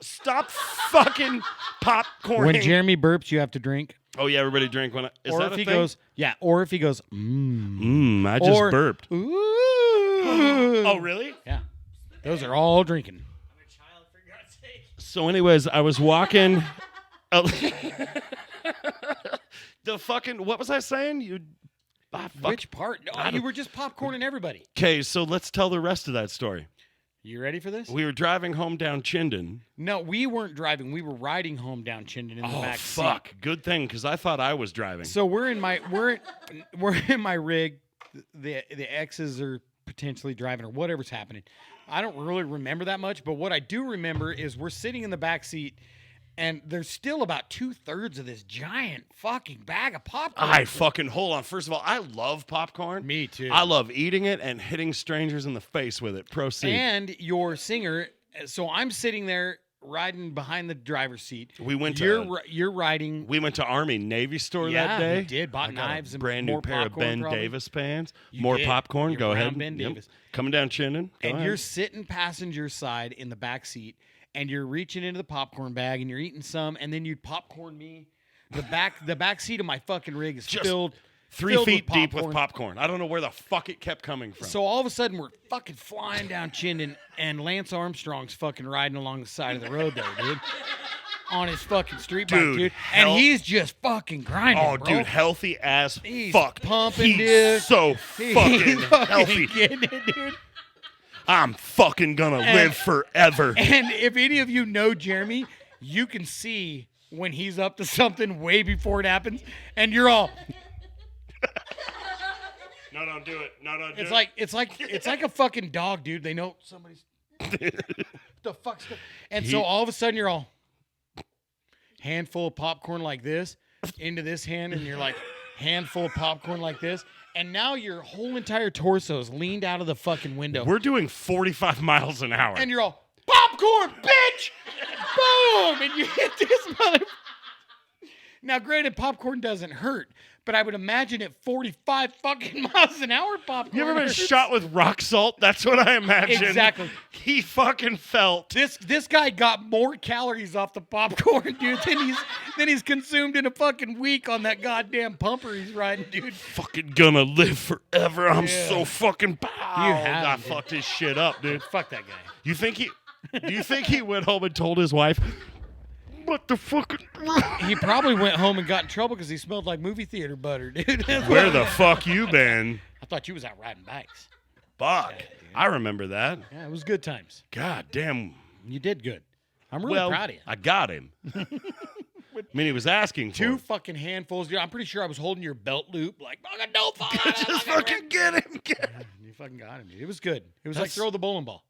stop fucking popcorning. When Jeremy burps, you have to drink. Oh yeah, everybody drink when. Is or that if a he thing? goes, yeah. Or if he goes, I just burped. Ooh. Oh really? Yeah. Those are all drinking. I'm a child, for God's sake. So, anyways, I was walking. The fucking, what was I saying? Which part? No, you were just popcorning everybody. Okay, so let's tell the rest of that story. You ready for this? We were driving home down Chinden. No, we weren't driving. We were riding home down Chinden in the back fuck. seat. Good thing, because I thought I was driving. So we're in my rig. The exes are potentially driving or whatever's happening. I don't really remember that much, but what I do remember is we're sitting in the back seat, and there's still about 2/3 of this giant fucking bag of popcorn. Hold on. First of all, I love popcorn. Me too. I love eating it and hitting strangers in the face with it. Proceed. And your singer. So I'm sitting there riding behind the driver's seat. We went to you're riding. We went to Army Navy store that day. We did. Bought I got knives a and brand more new pair of popcorn, Ben probably. Davis pants. You More did. popcorn. Your Go brown ahead. Ben Davis. Coming down Chinden. Go And ahead. you're sitting passenger side in the back seat, and you're reaching into the popcorn bag, and you're eating some, and then you popcorn me. The back seat of my fucking rig is Just filled 3 filled feet with deep with popcorn. popcorn. I don't know where the fuck it kept coming from. So all of a sudden we're fucking flying down Chinden, and Lance Armstrong's fucking riding along the side of the road there, dude. On his fucking street bike, Dude, dude. And hell- he's just fucking grinding, Oh, bro. dude, healthy as He's fuck. pumping, He's dude. so He's fucking healthy. getting it, dude. I'm fucking gonna live forever. And if any of you know Jeremy, you can see when he's up to something way before it happens, and you're all. No, don't do it. No, don't do It's like a fucking dog, dude. They know somebody's. The fuck's. And so all of a sudden you're all. Handful of popcorn like this into this hand, and you're like handful of popcorn like this, and now your whole entire torso is leaned out of the fucking window. We're doing 45 miles an hour. And you're all, popcorn, bitch! Boom! And you hit this mother. Now, granted, popcorn doesn't hurt, but I would imagine at 45 fucking miles an hour, popcorn. You ever been hurts. shot with rock salt? That's what I imagine. Exactly. He fucking felt. This guy got more calories off the popcorn, dude, than he's consumed in a fucking week on that goddamn pumper he's riding, dude. Fucking gonna live forever. I'm Yeah. so fucking proud. have I him, dude. fucked his shit up, dude. Fuck that guy. Do you think he went home and told his wife, what the fuck? He probably went home and got in trouble because he smelled like movie theater butter, dude. Where the fuck you been? I thought you was out riding bikes. Fuck. I remember that. Yeah, it was good times. God damn. You did good. I'm really proud of you. I got him. I mean, he was asking for Two it. fucking handfuls. Dude, I'm pretty sure I was holding your belt loop, like, fucking don't fall out of it, Just fucking get him. You fucking got him, dude. It was good. It was like That's- throw the bowling ball.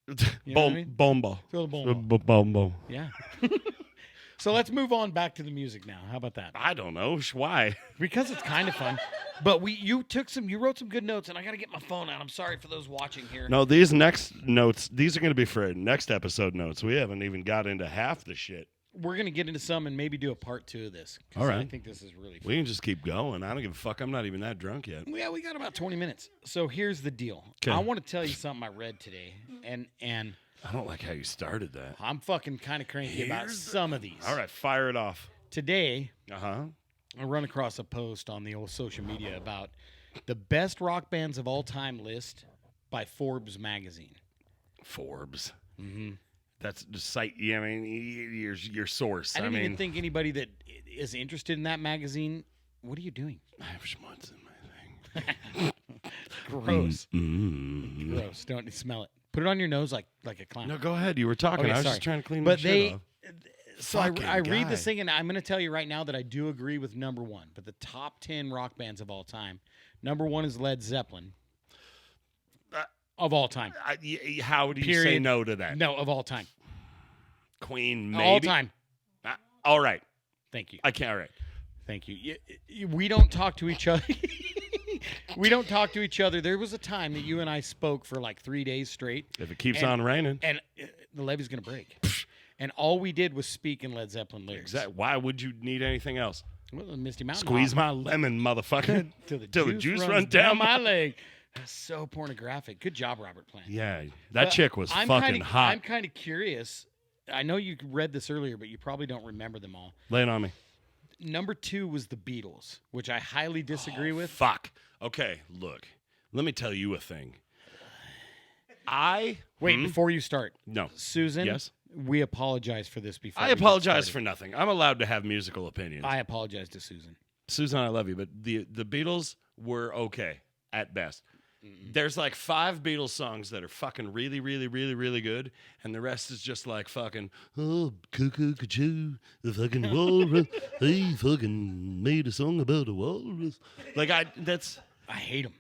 know what I mean? Bomba. Throw the bowling ball. Bomba. Yeah. So let's move on back to the music now. How about that? I don't know. Why? Because it's kind of fun. But you wrote some good notes, and I got to get my phone out. I'm sorry for those watching here. No, these next notes, these are going to be for next episode notes. We haven't even got into half the shit. We're going to get into some and maybe do a part 2 of this. 'Cause All right. I think this is really fun. We can just keep going. I don't give a fuck. I'm not even that drunk yet. Yeah, we got about 20 minutes. So here's the deal. 'Kay. I want to tell you something I read today, and I don't like how you started that. I'm fucking kind of cranky about Here's some of these. All right, fire it off. Today, Uh-huh. I run across a post on the old social media about the best rock bands of all time list by Forbes magazine. Forbes. Mm-hmm. That's the site. Yeah, I mean, your source. I didn't even think anybody that is interested in that magazine. What are you doing? I have schmutz in my thing. Gross. Mm. Gross. Don't smell it. Put it on your nose like a clown. No, go ahead. You were talking. Okay, I was sorry. just trying to clean But my shit off. So Fucking I read guy. this thing, and I'm going to tell you right now that I do agree with number one. But the top 10 rock bands of all time, number one is Led Zeppelin. Of all time. How do you say Period. no to that? No, of all time. Queen, maybe. All time. All right. Thank you. I can't. All right. Thank you. We don't talk to each other. We don't talk to each other. There was a time that you and I spoke for like 3 days straight, If it keeps And- on raining. and the levee's going to break. And all we did was speak in Led Zeppelin lyrics. Exactly. Why would you need anything else? Well, the Misty Mountain Squeeze Hop. my lemon, motherfucker. Till the Till the juice runs down my leg. That's so pornographic. Good job, Robert Plant. Yeah, that But chick was I'm fucking kinda, hot. I'm kind of curious. I know you read this earlier, but you probably don't remember them all. Lay it on me. Number 2 was the Beatles, which I highly disagree with. Fuck. Okay, look. Let me tell you a thing. Wait, before you start, No. Susan. Yes? We apologize for this before. I we get apologize started. for nothing. I'm allowed to have musical opinions. I apologize to Susan. Susan, I love you, but the Beatles were okay at best. There's like 5 Beatles songs that are fucking really, really, really, really good, and the rest is just like fucking cuckoo, cuckoo, the fucking walrus. He fucking made a song about a walrus. Like I hate them.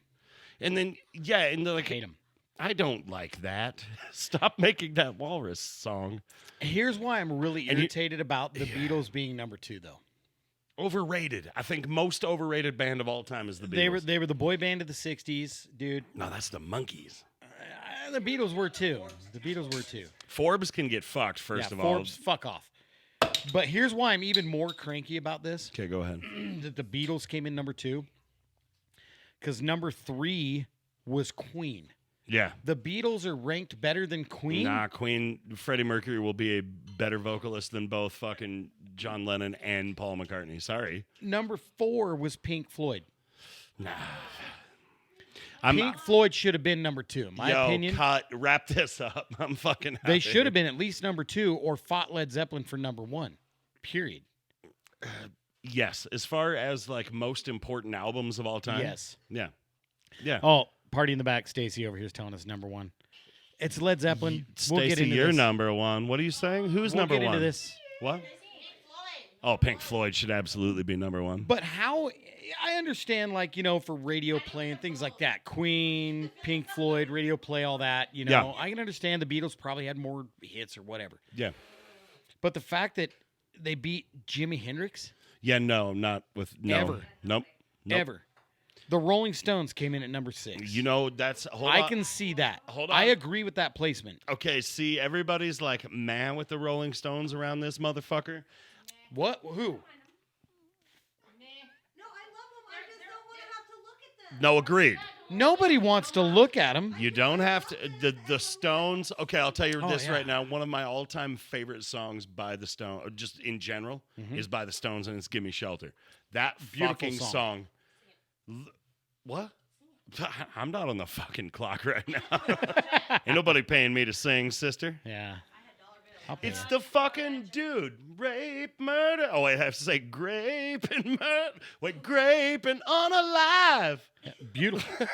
and then and they're like, Hate them. I don't like that. Stop making that walrus song. Here's why I'm really irritated about the Beatles being number 2, though. Overrated. I think most overrated band of all time is the Beatles. They were the boy band of the '60s, dude. No, that's the Monkees. The Beatles were too. Forbes can get fucked, first of all. Forbes, fuck off. But here's why I'm even more cranky about this. Okay, go ahead. That the Beatles came in number 2. Because number 3 was Queen. Yeah. The Beatles are ranked better than Queen? Nah, Freddie Mercury will be a better vocalist than both fucking John Lennon and Paul McCartney. Sorry. Number 4 was Pink Floyd. Nah. Pink Floyd should have been number 2, in my opinion. Wrap this up. I'm fucking They should have been at least number 2 or fought Led Zeppelin for number 1. Period. Yes. As far as like most important albums of all time. Yes. Yeah. Yeah. Oh, Party in the Back, Stacy over here is telling us number 1. It's Led Zeppelin. We'll get Stacey, into you're this. number 1. What are you saying? Who's We'll number get 1? into this. What? Oh, Pink Floyd should absolutely be number 1. But how I understand, like, for radio play and things like that. Queen, Pink Floyd, radio play, all that, Yeah. I can understand the Beatles probably had more hits or whatever. Yeah. But the fact that they beat Jimi Hendrix? Yeah, no, not with no. Ever. Nope. Ever. The Rolling Stones came in at number 6. That's I can see that. Hold on. I agree with that placement. Okay, see, everybody's like mad with the Rolling Stones around this motherfucker. What? Who? No, I love them. I just don't want to have to look at them. No, agreed. Nobody wants to look at them. You don't have to. The Stones. Okay, I'll tell you this yeah. right now. One of my all-time favorite songs by the Stones, just in general, is by the Stones, and it's "Give Me Shelter." That Beautiful fucking song. What? I'm not on the fucking clock right now. Ain't nobody paying me to sing, sister. Yeah. I'll pay It's you. the fucking dude. Rape, murder. Oh, wait, I have to say grape and murder. Wait, grape and unalive. Yeah, beautiful.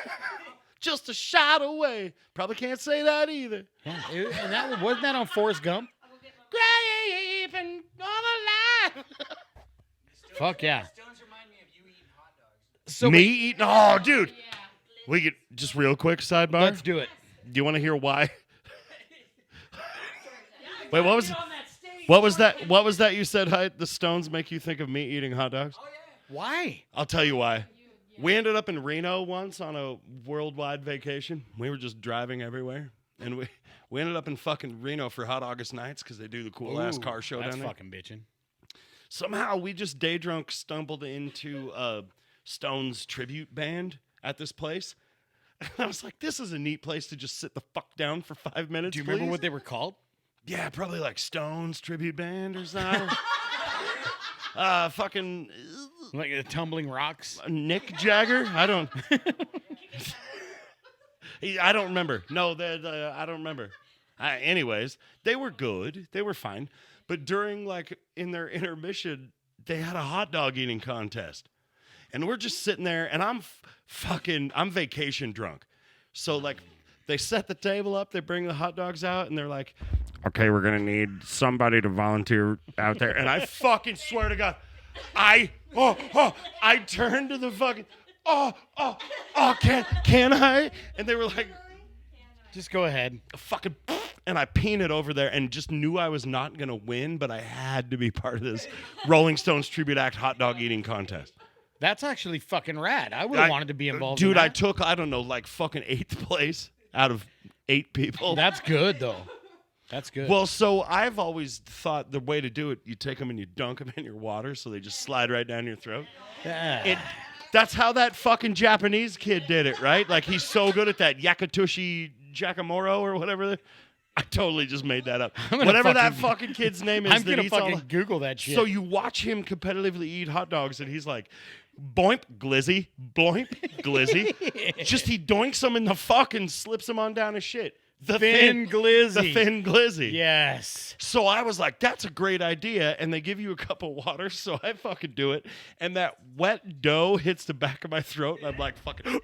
Just a shot away. Probably can't say that either. Yeah, and wasn't that on Forrest Gump? Grape and unalive. Fuck yeah. Stones remind me of you eating hot dogs. So Me eating. Oh, dude. We could just real quick sidebar. let's do it. Do you want to hear why? Wait, what was that? What was that you said? The Stones make you think of me eating hot dogs? Why? I'll tell you why. We ended up in Reno once on a worldwide vacation. We were just driving everywhere, and we ended up in fucking Reno for Hot August Nights because they do the cool ass car show that's down there. fucking bitching. Somehow we just day drunk stumbled into a Stones tribute band at this place. And I was like, this is a neat place to just sit the fuck down for 5 minutes. Do you remember please. what they were called? Yeah, probably like Stones tribute band or something. Fucking Like the Tumbling Rocks? Nick Jagger? I don't. I don't remember. No, I don't remember. Anyways, they were good. They were fine. But during in their intermission, they had a hot dog eating contest, and we're just sitting there, and I'm vacation drunk. So they set the table up, they bring the hot dogs out, and they're like, okay, we're going to need somebody to volunteer out there. And I fucking swear to God, I turned to the fucking, can I? And they were like, Just go ahead. fucking, and I peanut over there and just knew I was not going to win, but I had to be part of this Rolling Stones Tribute Act hot dog eating contest. That's actually fucking rad. I would have wanted to be involved Dude, in that. I took, I don't know, fucking 8th place out of 8 people. That's good, though. That's good. Well, so I've always thought the way to do it, you take them and you dunk them in your water so they just slide right down your throat. That's how that fucking Japanese kid did it, right? He's so good at that Yakatushi Jakamoro or whatever. I totally just made that up. Whatever that fucking kid's name is. I'm going to eats all fucking Google that shit. So you watch him competitively eat hot dogs, and he's like, boimp, glizzy, boimp, glizzy. Just he doinks them in the fuck and slips them on down his shit. The Thin Glizzy. The Thin Glizzy. Yes. So I was like, that's a great idea. And they give you a cup of water. So I fucking do it. And that wet dough hits the back of my throat. And I'm like, fucking.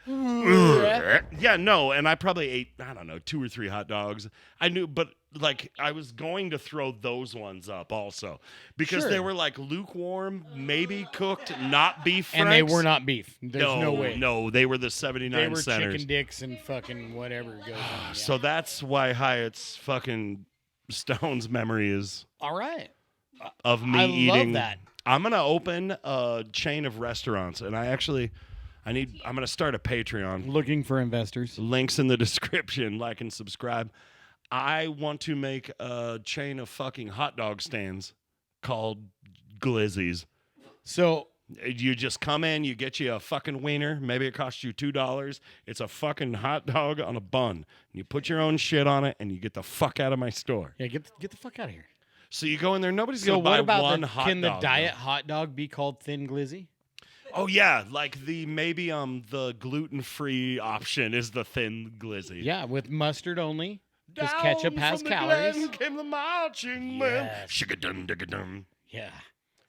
Yeah, no. And I probably ate, I don't know, 2 or 3 hot dogs. I knew, but like I was going to throw those ones up also because Sure. they were like lukewarm, maybe cooked, not beef And they franks. were not beef. There's no way. No, they were the 79 They were centers. chicken dicks and fucking whatever goes on. Yeah. So that's why Hyatt's fucking Stone's memory is All right. of me I eating. love that. I'm gonna open a chain of restaurants, and I'm gonna start a Patreon. Looking for investors. Links in the description. Like and subscribe. I want to make a chain of fucking hot dog stands called Glizzies. So You just come in, you get you a fucking wiener. Maybe it costs you $2. It's a fucking hot dog on a bun. You put your own shit on it, and you get the fuck out of my store. yeah, get the fuck out of here. So you go in there, nobody's So gonna buy what about one hot can dog. the diet hot dog be called Thin Glizzy? Oh yeah, like the gluten-free option is the Thin Glizzy. Yeah, with mustard only. Because Down ketchup has from the calories. Glen came the marching band. Yes. Shigga-dum, digga-dum. Yeah.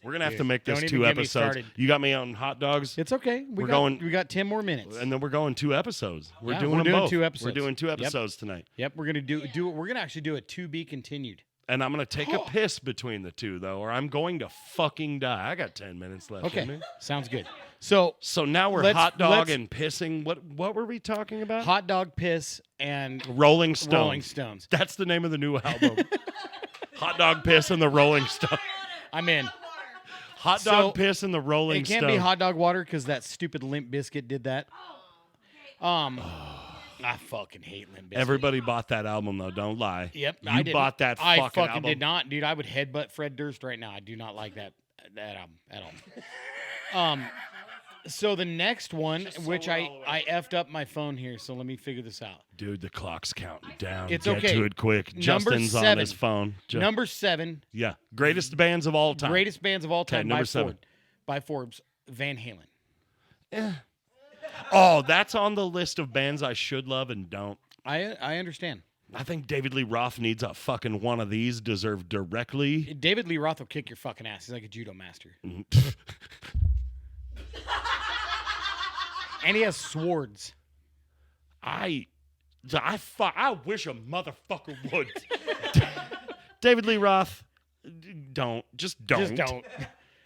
We're gonna have to Dude, make this don't 2 even get me episodes. started. You got me on hot dogs, It's okay. We're going- We got 10 more minutes. and then we're going 2 episodes. We're Yeah, doing we're them doing both. 2 episodes. We're doing 2 Yep. episodes tonight, Yep, we're gonna do it. We're gonna actually do a to be continued. and I'm gonna take a piss between the 2 though, or I'm going to fucking die. I got 10 minutes left. Okay, in me. sounds good. So So now we're Let's- hot dog let's- and pissing. What were we talking about? hot dog piss and Rolling Stones. Rolling Stones. That's the name of the new album. Hot dog piss and the Rolling Stones. I'm in. Hot So, dog piss and the Rolling It can't Stones. be hot dog water because that stupid Limp Biscuit did that. I fucking hate Limp Bizkit. Everybody bought that album though. Don't lie. Yep, You I didn't. bought that I fucking fucking album. did not, dude. I would headbutt Fred Durst right now. I do not like that album at all. So the next one, which I effed up my phone here, so let me figure this out. Dude, the clock's counting down. It's Get okay. to it quick. Number Justin's on 7. his phone. Number 7, Yeah. Greatest bands of all time. greatest bands of all time number by 7. By Forbes, Van Halen. Oh, that's on the list of bands I should love and don't. I understand. I think David Lee Roth needs a fucking one of these deserved directly. David Lee Roth will kick your fucking ass. He's like a judo master. And he has swords. I wish a motherfucker would. David Lee Roth, don't. Just don't. Just don't.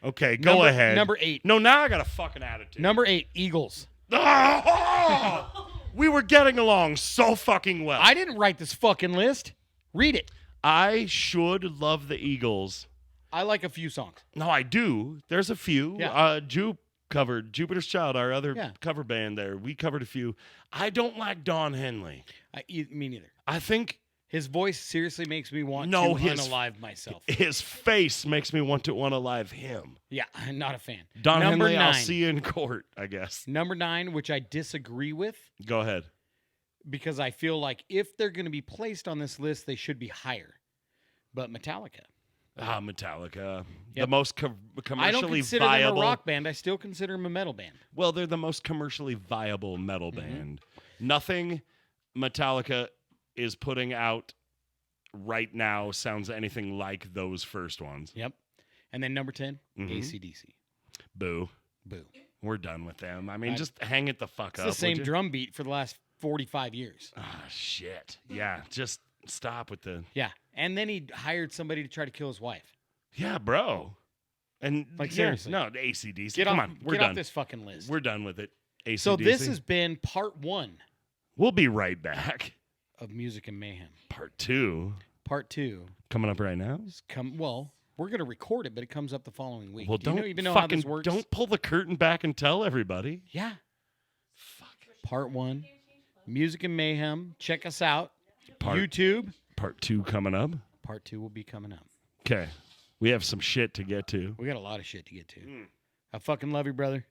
Okay, go ahead. Number 8. No, now I got a fucking attitude. Number 8, Eagles. Oh! We were getting along so fucking well. I didn't write this fucking list. Read it. I should love the Eagles. I like a few songs. No, I do. There's a few. Yeah. Jupe covered Jupiter's Child, our other Yeah. cover band there. We covered a few. I don't like Don Henley. Me neither. I think His voice seriously makes me want No, to his- unalive myself. his face makes me want to unalive him. Yeah, I'm not a fan. Don Number Henley, 9. I'll see you in court, I guess. Number 9, which I disagree with, Go ahead. because I feel like if they're going to be placed on this list, they should be higher. But Metallica. Metallica. The Yep. most I don't commercially consider viable. them a rock band. I still consider them a metal band. Well, they're the most commercially viable metal Mm-hmm. band. Nothing Metallica is putting out right now sounds anything like those first ones. Yep. And then number 10, Mhm. AC/DC. Boo. Boo. We're done with them. I mean, I- just hang it the fuck It's up. the same would you? drum beat for the last 45 years. Ah, shit. Yeah, just stop with the. Yeah. And then he hired somebody to try to kill his wife. Yeah, bro. And Like, yeah, seriously. no, ACDC. Get Come off, on, we're get done. off this fucking list. We're done with it. ACDC. So this has been part 1 We'll be right back. of Music and Mayhem. Part 2 Part 2 coming up right now. is we're going to record it, but it comes up the following week. Well, Do you don't even know how fucking this works? don't pull the curtain back and tell everybody. Yeah. Part 1, Music and Mayhem. Check us out. YouTube. Part 2 coming up. Part 2 will be coming up. Okay, we have some shit to get to. We got a lot of shit to get to. I fucking love you, brother.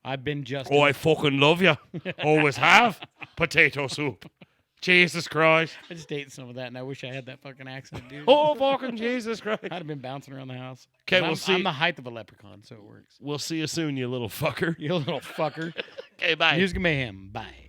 I've been just. Oh, I fucking love you. Always have. Potato soup. Jesus Christ. I just ate some of that, and I wish I had that fucking accent, dude. Oh, fucking Jesus Christ. I'd have been bouncing around the house. 'Kay, I'm, we'll see. I'm the height of a leprechaun, so it works. We'll see you soon, you little fucker. You little fucker. Okay, bye. Music Mayhem. Bye.